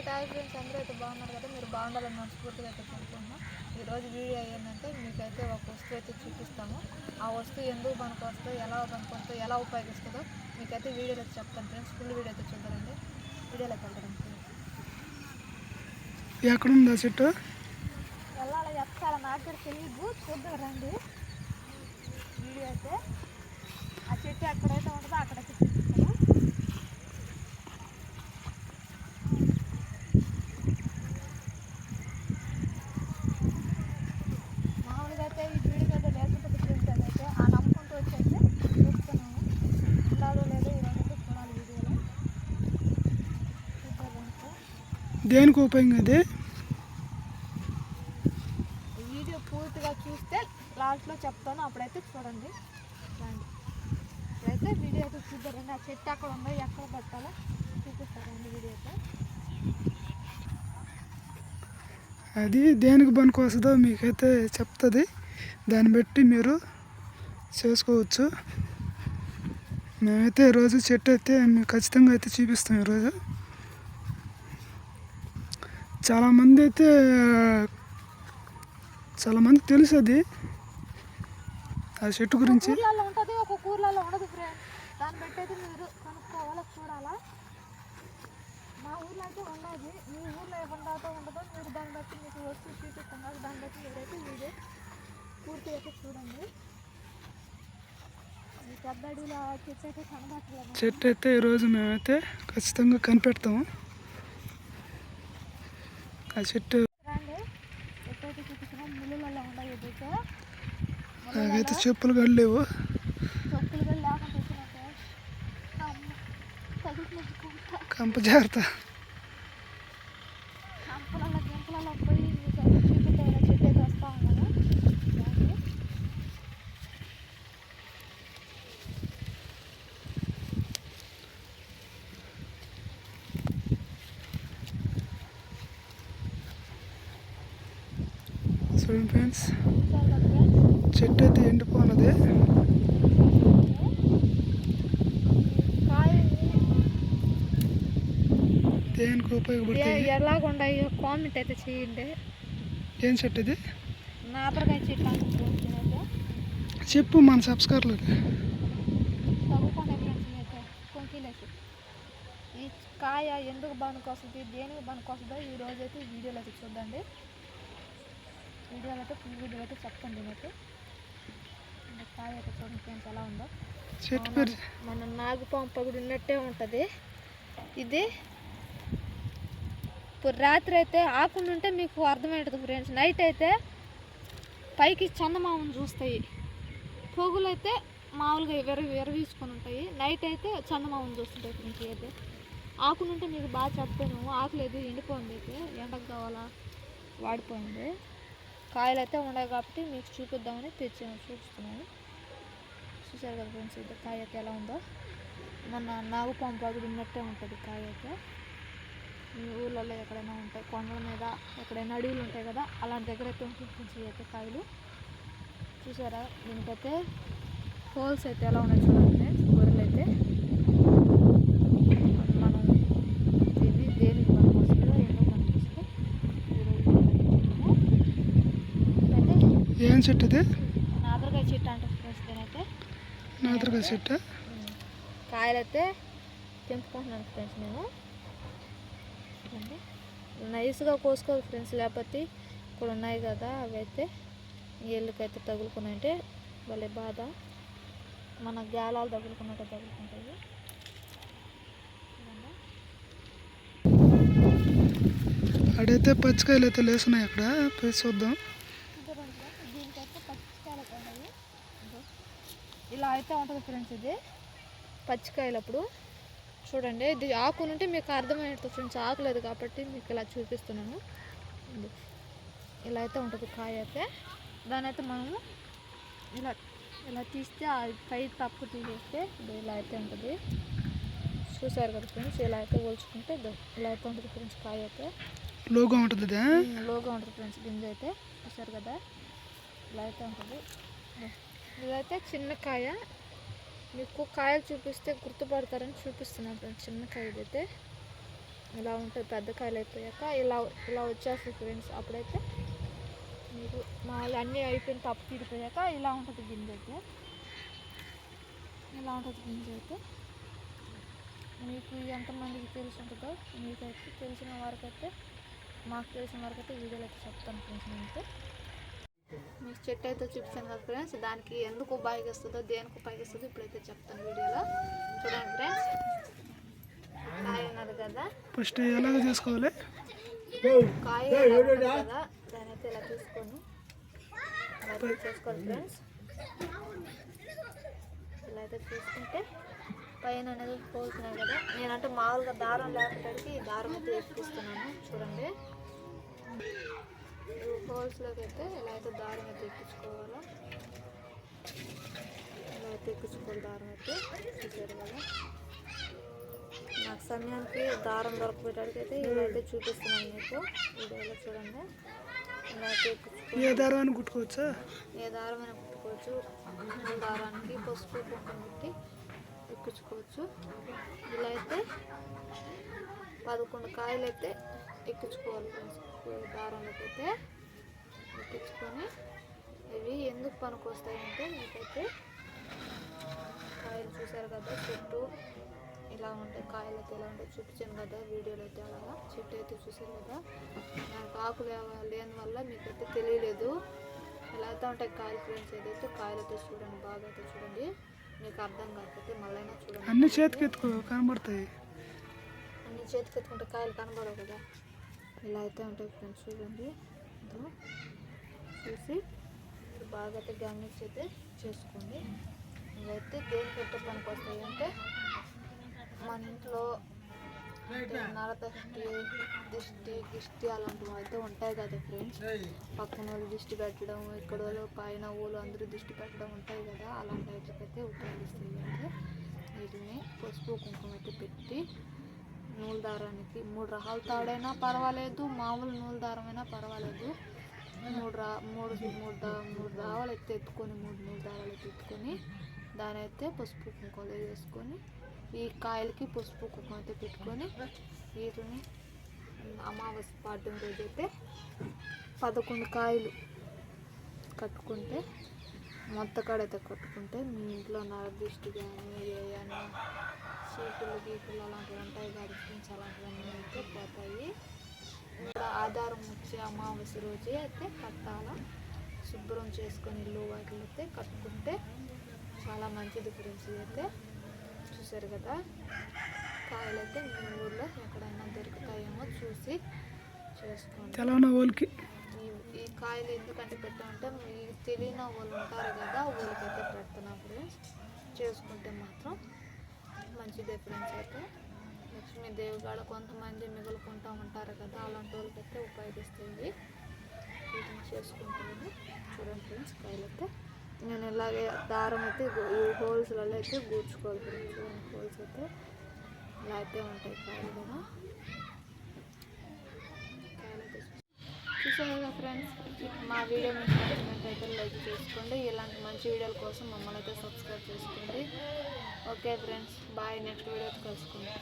అయితే hi friends, అందరూ అయితే బాగున్నారు కదా. మీరు బాగుండాలని మనస్ఫూర్తిగా అయితే కోరుకుంటున్నాం. ఈరోజు వీడియో అయ్యిందంటే మీకైతే ఒక వస్తువు అయితే చూపిస్తాము. ఆ వస్తువు ఎందుకు పనికొస్తుందో, ఎలా పనికొస్తుందో, ఎలా ఉపయోగిస్తుందో మీకైతే వీడియోలో అయితే చెప్తాను ఫ్రెండ్స్. ఫుల్ వీడియో అయితే చూద్దారండి. వీడియోలోకి వెళ్తాం ఫ్రెండ్స్. ఎక్కడుందా చెట్టు? వెళ్ళాలి చెప్తారా, నాకు కూడా తెలియదు. చూద్దాం రండి. వీడియో అయితే ఆ చెట్టు ఎక్కడైతే ఉంటుందో అక్కడైతే చూపిస్తాను. మామూలుగా అయితే ఈ వీడియో అయితే లేకుంటుంది ఫ్రెండ్స్. అదైతే ఆ నమ్ముకుంటూ వచ్చేసి చూస్తున్నాము. ఉండాలో లేదో ఈరోజైతే చూడాలి వీడియోలో. దేనికి ఉపయోగం అది? వీడియో పూర్తిగా చూస్తే లాస్ట్లో చెప్తాను, అప్పుడైతే చూడండి. రండి, ఇప్పుడైతే వీడియో అయితే చూద్దారండి. ఆ చెట్టు అక్కడ ఉందో, ఎక్కడ పట్టాలో చూపిస్తారండి వీడియో అయితే. అది దేనికి పనికి వస్తుందో మీకైతే చెప్తుంది. దాన్ని బట్టి మీరు చేసుకోవచ్చు. మేమైతే ఈరోజు చెట్టు అయితే మీకు ఖచ్చితంగా అయితే చూపిస్తాం. ఈరోజు చాలామంది తెలుసు అది, ఆ చెట్టు గురించి. ఊర్లలో ఉంటుంది, ఒక్కొక్క ఊర్లలో ఉండదు ఫ్రెండ్స్. దాన్ని బట్టి అయితే మీరు కనుక్కోవాలా, చూడాలా. మా ఊర్లో అయితే ఉండదు. మీ ఊర్లో ఏమన్నా ఉండదో మీరు దాన్ని బట్టి మీకు వస్తువు చూపిస్తాం కదా, దాన్ని బట్టి మీరైతే వీడియో పూర్తిగా అయితే చూడండి. ఈ పెద్ద అడవిలో చెట్టు అయితే కనబట్టలేదు. చెట్టు అయితే ఈరోజు మేమైతే ఖచ్చితంగా కనిపెడతాము. ఆ చెట్టు రండి, చెట్టు అయితే చూపిస్తున్నాం. ముళ్ళులలో ఉండవు. ఇదైతే నాకైతే చెప్పులు కడలేవు. చెప్పులు కూడా లేకుండా వచ్చినట్టే కంప జాగ్రత్త. కంపలలో గింపలలో పోయి మీకైతే చూపిద్దాం. చెట్టు అయితే వస్తూ ఉన్నాను. చూడండి ఫ్రెండ్స్, చెట్టు అయితే ఎండిపోయినది. దేనికి ఉపయోగపడుతుంది, ఎలాగుండాయో కామెంట్ అయితే చేయండి. ఏం చెట్టు ఇది? నాపరకాయ చెట్లు అనుకుంటున్నాను. చెప్పు మన సబ్స్క్రైబర్లకి. తగ్గుకోండి ఫ్రెండ్స్. అయితే కొంకీలేసి ఈ కాయ ఎందుకు పనికి వస్తుంది, దేనికి పనికి వస్తుందో ఈరోజు అయితే వీడియోలో అయితే చూడండి. వీడియోలో అయితే ఫుల్ వీడియో అయితే చెప్తాను. నేనైతే కాయ అయితే చూడండి ఫ్రెండ్స్ ఎలా ఉందో. చెట్టు పేరు మన నాగుపాము పగుడు ఉన్నట్టే ఉంటుంది ఇది. ఇప్పుడు రాత్రి అయితే ఆకుండా ఉంటే మీకు అర్థమవుతుంది ఫ్రెండ్స్. నైట్ అయితే పైకి చందమామను చూస్తాయి, పొగులు అయితే మామూలుగా విరవీసుకొని ఉంటాయి. నైట్ అయితే చందమామను చూస్తుంటాయి ఫ్రెండ్స్. అయితే ఆకులు ఉంటే మీకు బాగా చెప్తాను. ఆకులేదు, ఎండిపోయింది. అయితే ఎండకు కావాలా, వాడిపోయింది. కాయలు అయితే ఉన్నాయి కాబట్టి మీకు చూపిద్దామని చూపిస్తున్నాను. చూసారు కదా ఫ్రెండ్స్, ఇది కాయ అయితే ఎలా ఉందో. మన నాగుపాము పగుడు ఉన్నట్టే ఉంటుంది కాయ అయితే. మీ ఊళ్ళలో ఎక్కడైనా ఉంటాయి, కొండల మీద ఎక్కడైనా అడవులు ఉంటాయి కదా, అలాంటి దగ్గర అయితే ఉంటుంది ఫ్రెండ్స్. అయితే కాయలు చూసారా. దీనికైతే హోల్స్ అయితే ఎలా ఉన్నాయి చూడండి ఫ్రెండ్స్. గొర్రెలు అయితే మనం దీన్ని దేనికి పనికి వస్తుందో, ఎందుకు పనికి వస్తుందో ఏం చెట్టు ఇది? నాదరకాయ చెట్టు అంటారు ఫ్రెండ్స్. దీనైతే నాదరకాయ చెట్టు. కాయలు అయితే తెంపుకుంటున్నాను ఫ్రెండ్స్. నేను నైస్గా కోసుకోవాలి ఫ్రెండ్స్, లేకపోతే ఇప్పుడు ఉన్నాయి కదా అవి అయితే ఏళ్ళకైతే తగులుకున్నాయంటే భలే బాధ. మన గాలాలు తగులుకున్నట్టు తగులుకుంటాయి. అడైతే పచ్చికాయలు అయితే లేస్తున్నాయి, అక్కడ పోయి చూద్దాం. దీనికైతే పచ్చికాయలు ఉన్నాయి. ఇలా అయితే ఉంటుంది ఫ్రెండ్స్. ఇది పచ్చికాయలు. అప్పుడు చూడండి, ఇది ఆకు ఉంటే మీకు అర్థమవుతుంది ఫ్రెండ్స్. ఆకు లేదు కాబట్టి మీకు ఇలా చూపిస్తున్నాను. ఇలా అయితే ఉంటుంది కాయ అయితే. దాని అయితే మనము ఇలా ఇలా తీస్తే ఆ పై తప్పు తీసేస్తే ఇలా అయితే ఉంటుంది. చూసారు కదా ఫ్రెండ్స్, ఇలా అయితే పోల్చుకుంటే ఇలా అయితే ఉంటుంది ఫ్రెండ్స్. కాయ అయితే లోగా ఉంటుంది, లోగా ఉంటుంది ఫ్రెండ్స్. గింజ అయితే చూసారు కదా, ఇలా అయితే ఉంటుంది. ఇదైతే చిన్న కాయ. మీకు కాయలు చూపిస్తే గుర్తుపడతారని చూపిస్తున్నాను ఫ్రెండ్స్. చిన్న కాయ ఇదైతే ఇలా ఉంటుంది. పెద్ద కాయలు అయిపోయాక ఇలా ఇలా వచ్చేస్తుంది ఫ్రెండ్స్. అప్పుడైతే మీకు మామూలు అన్నీ అయిపోయిన తప్పు తీరిపోయాక ఇలా ఉంటుంది గింజ అయితే. ఇలా ఉంటుంది గింజ అయితే. మీకు ఎంతమందికి తెలిసి ఉంటుందో మీకైతే తెలిసిన వరకైతే, మాకు తెలిసిన వరకైతే వీడియోలో అయితే చెప్తాను ఫ్రెండ్స్. నేనైతే మీకు చెట్టు అయితే చూపించాను కదా ఫ్రెండ్స్, దానికి ఎందుకు ఉపయోగిస్తుందో దేనికి ఉపయోగిస్తుందో ఇప్పుడైతే చెప్తాను వీడియోలో. చూడండి ఫ్రెండ్స్, కాయ ఉన్నది కదా, ఫస్ట్ ఎలాగ చేసుకోవాలి? కాయ కదా దాని అయితే ఇలా తీసుకొని ఇలా చేసుకోవాలి ఫ్రెండ్స్. ఇలా అయితే తీసుకుంటే పైన అనేది పోతున్నాయి కదా, నేనంటే మామూలుగా దారం లేకపోతే ఈ దారం అయితే ఎక్కిస్తున్నాను. చూడండి, హోల్స్లోకి అయితే ఇలా అయితే దారం అయితే ఎక్కించుకోవాలా. ఇలా అయితే ఎక్కించుకోవాలి దారం అయితే. చూసారు కదా, నాకు సమయానికి దారం దొరకబెట్టడానికి అయితే ఇలా అయితే చూపిస్తున్నాను మీకు వీడియోలో. చూడండి, ఇలా అయితే ఎక్కించుకో. ఏ దారాన్ని కుట్టుకోవచ్చా? ఏ దారమైనా కుట్టుకోవచ్చు. దారానికి పసుపు కుంకుమ పెట్టి ఎక్కించుకోవచ్చు. ఇలా అయితే 11 కాయలు అయితే ఎక్కించుకోవాలి ఫ్రెండ్స్. దారంలోకి అయితే ఎక్కించుకొని ఇవి ఎందుకు పనికొస్తాయంటే, మీకైతే కాయలు చూసారు కదా, చెట్టు ఇలా ఉంటాయి, కాయలు అయితే ఇలా ఉంటాయి. చూపించాను కదా వీడియోలో అయితే. అలాగా చెట్టు అయితే చూసారు కదా, నాకు ఆకులు లేని వల్ల మీకైతే తెలియలేదు. ఇలా అయితే ఉంటాయి కాయలు ఫ్రెండ్స్. ఏదైతే కాయలు అయితే చూడండి, బాగా అయితే చూడండి. మీకు అర్థం కాకపోతే మళ్ళీ చూడండి. అన్ని చేతికి ఎత్తుకో కనబడతాయి. అన్ని చేతికి ఎత్తుకుంటే కాయలు కనబడవు కదా. ఇలా అయితే ఉంటాయి ఫ్రెండ్స్. చూడండి, చూసి బాగా అయితే గమనించి అయితే చేసుకోండి. ఇవైతే దేనికి ఎట్ట పనికి వస్తాయి అంటే, మన ఇంట్లో నరదృష్టి, దిష్టి అలాంటివి అయితే ఉంటాయి కదా ఫ్రెండ్స్. పక్కన వాళ్ళు దిష్టి పెట్టడం, ఇక్కడ వాళ్ళు పైన వాళ్ళు అందరూ దిష్టి పెట్టడం ఉంటాయి కదా, అలాంటి వాటికైతే ఉపయోగిస్తాయి. అంటే వీటిని పసుపు కుంకుమ అయితే పెట్టి నూలు దారానికి 3 రకాల తాడైనా పర్వాలేదు, మామూలు నూలు దారమైనా పర్వాలేదు. 3 దారాలు అయితే ఎత్తుకొని 3 నూలు దారాలు అయితే ఎత్తుకొని దాని అయితే పసుపు కుంకుమ వేసుకొని ఈ కాయలకి పసుపు కుంకుమ అయితే పెట్టుకొని వీటిని అమావాస్య పాడ్యం రోజు అయితే 11 కాయలు కట్టుకుంటే, మొత్తకాడైతే కట్టుకుంటే మీ ఇంట్లో నరదృష్టి కానీ ఏమైనా చీకులు గీకులు అలాంటివి ఉంటాయి కదా ఫ్రెండ్స్, అలాంటివన్నీ అయితే పోతాయి. ఇక్కడ ఆధారం వచ్చే అమావాస్య రోజే అయితే కట్టాల. శుభ్రం చేసుకొని ఇల్లు వాటిలో అయితే కట్టుకుంటే చాలా మంచిది ఫ్రెండ్స్. అయితే చూసారు కదా, కాయలు అయితే మీ ఊళ్ళో ఎక్కడైనా దొరుకుతాయేమో చూసి చేసుకోండి. తెలంగాణ వాళ్ళకి ఈ కాయలు ఎందుకంటే పెట్టామంటే, మీకు తెలియని వాళ్ళు ఉంటారు కదా, వాళ్ళకైతే పెడుతున్నాం ఫ్రెండ్స్. చేసుకుంటే మాత్రం మంచిదే ఫ్రెండ్స్. అయితే లక్ష్మీదేవి కాడ కొంతమంది మిగులుకుంటూ ఉంటారు కదా, అలాంటి వాళ్ళకైతే ఉపయోగిస్తాయి. వీటిని చేసుకుంటాను. చూడండి ఫ్రెండ్స్, కాయలు అయితే నేను ఇలాగే దారం అయితే ఈ హోల్స్లలో అయితే గూర్చుకోవాలి ఫ్రెండ్స్. చూడండి, హోల్స్ అయితే ఇలా అయితే ఉంటాయి కాయలు కూడా. కాయలు అయితే చూసారు కదా ఫ్రెండ్స్, మా వీడియో మీకు నచ్చినట్లయితే లైక్ చేసుకోండి. ఇలాంటి మంచి వీడియోల కోసం మమ్మల్ని అయితే సబ్స్క్రైబ్ చేసుకోండి. Okay friends, bye. నెక్స్ట్ వీడియోతో కలుసుకుందాం.